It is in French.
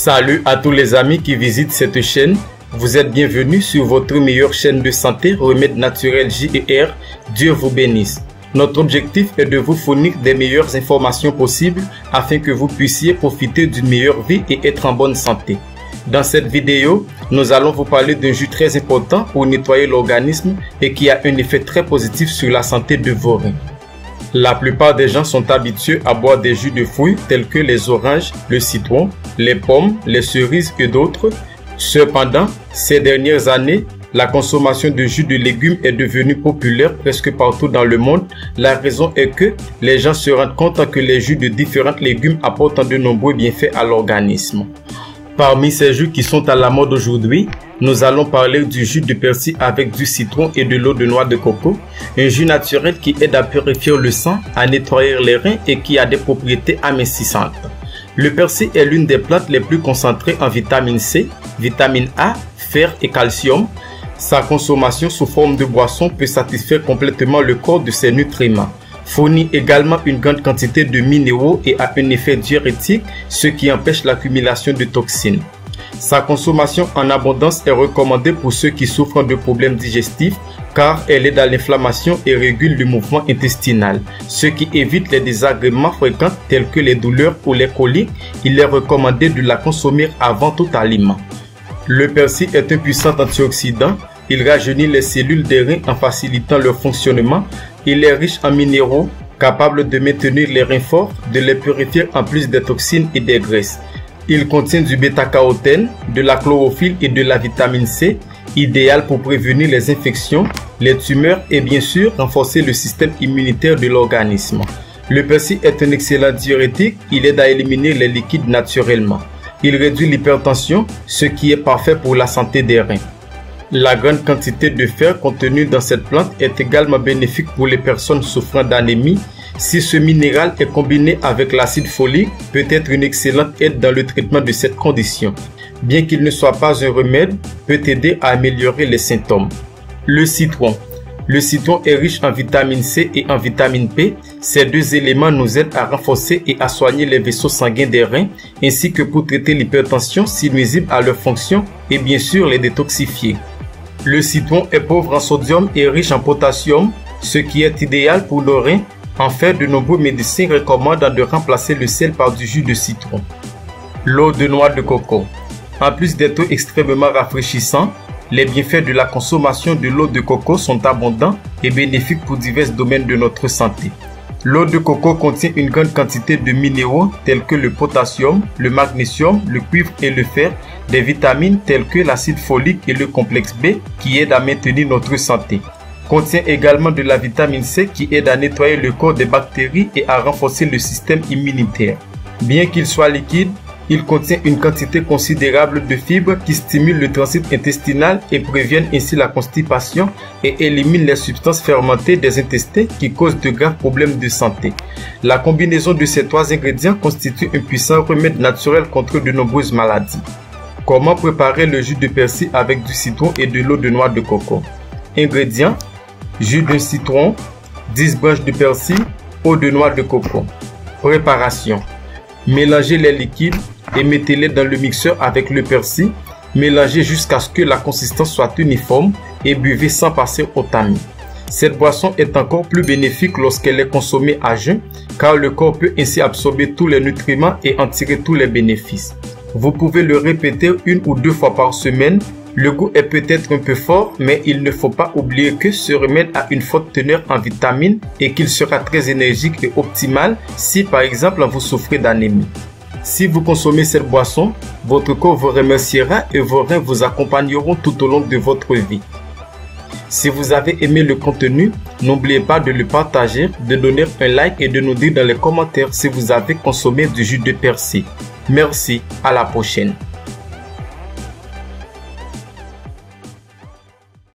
Salut à tous les amis qui visitent cette chaîne. Vous êtes bienvenus sur votre meilleure chaîne de santé, Remède Naturel JR. Dieu vous bénisse. Notre objectif est de vous fournir des meilleures informations possibles afin que vous puissiez profiter d'une meilleure vie et être en bonne santé. Dans cette vidéo, nous allons vous parler d'un jus très important pour nettoyer l'organisme et qui a un effet très positif sur la santé de vos reins. La plupart des gens sont habitués à boire des jus de fruits tels que les oranges, le citron, les pommes, les cerises et d'autres. Cependant, ces dernières années, la consommation de jus de légumes est devenue populaire presque partout dans le monde. La raison est que les gens se rendent compte que les jus de différents légumes apportent de nombreux bienfaits à l'organisme. Parmi ces jus qui sont à la mode aujourd'hui, nous allons parler du jus de persil avec du citron et de l'eau de noix de coco, un jus naturel qui aide à purifier le sang, à nettoyer les reins et qui a des propriétés amincissantes. Le persil est l'une des plantes les plus concentrées en vitamine C, vitamine A, fer et calcium. Sa consommation sous forme de boisson peut satisfaire complètement le corps de ses nutriments. Fournit également une grande quantité de minéraux et a un effet diurétique, ce qui empêche l'accumulation de toxines. Sa consommation en abondance est recommandée pour ceux qui souffrent de problèmes digestifs car elle aide à l'inflammation et régule le mouvement intestinal, ce qui évite les désagréments fréquents tels que les douleurs ou les coliques. Il est recommandé de la consommer avant tout aliment. Le persil est un puissant antioxydant. Il rajeunit les cellules des reins en facilitant leur fonctionnement. Il est riche en minéraux, capable de maintenir les reins forts, de les purifier en plus des toxines et des graisses. Il contient du bêta-carotène, de la chlorophylle et de la vitamine C, idéal pour prévenir les infections, les tumeurs et bien sûr renforcer le système immunitaire de l'organisme. Le persil est un excellent diurétique, il aide à éliminer les liquides naturellement. Il réduit l'hypertension, ce qui est parfait pour la santé des reins. La grande quantité de fer contenue dans cette plante est également bénéfique pour les personnes souffrant d'anémie. Si ce minéral est combiné avec l'acide folique, peut être une excellente aide dans le traitement de cette condition. Bien qu'il ne soit pas un remède, peut aider à améliorer les symptômes. Le citron. Le citron est riche en vitamine C et en vitamine P. Ces deux éléments nous aident à renforcer et à soigner les vaisseaux sanguins des reins, ainsi que pour traiter l'hypertension si nuisible à leur fonction et bien sûr les détoxifier. Le citron est pauvre en sodium et riche en potassium, ce qui est idéal pour nos reins. En fait, de nombreux médecins recommandent de remplacer le sel par du jus de citron. L'eau de noix de coco. En plus d'être extrêmement rafraîchissant, les bienfaits de la consommation de l'eau de coco sont abondants et bénéfiques pour divers domaines de notre santé. L'eau de coco contient une grande quantité de minéraux tels que le potassium, le magnésium, le cuivre et le fer, des vitamines telles que l'acide folique et le complexe B qui aident à maintenir notre santé. Contient également de la vitamine C qui aide à nettoyer le corps des bactéries et à renforcer le système immunitaire. Bien qu'il soit liquide, il contient une quantité considérable de fibres qui stimulent le transit intestinal et préviennent ainsi la constipation et éliminent les substances fermentées des intestins qui causent de graves problèmes de santé. La combinaison de ces trois ingrédients constitue un puissant remède naturel contre de nombreuses maladies. Comment préparer le jus de persil avec du citron et de l'eau de noix de coco? Ingrédients: jus de citron, 10 branches de persil, eau de noix de coco. Préparation: mélangez les liquides et mettez-les dans le mixeur avec le persil. Mélangez jusqu'à ce que la consistance soit uniforme et buvez sans passer au tamis. Cette boisson est encore plus bénéfique lorsqu'elle est consommée à jeun car le corps peut ainsi absorber tous les nutriments et en tirer tous les bénéfices. Vous pouvez le répéter une ou deux fois par semaine. Le goût est peut-être un peu fort, mais il ne faut pas oublier que ce remède a une forte teneur en vitamines et qu'il sera très énergique et optimal si par exemple vous souffrez d'anémie. Si vous consommez cette boisson, votre corps vous remerciera et vos reins vous accompagneront tout au long de votre vie. Si vous avez aimé le contenu, n'oubliez pas de le partager, de donner un like et de nous dire dans les commentaires si vous avez consommé du jus de persil. Merci, à la prochaine.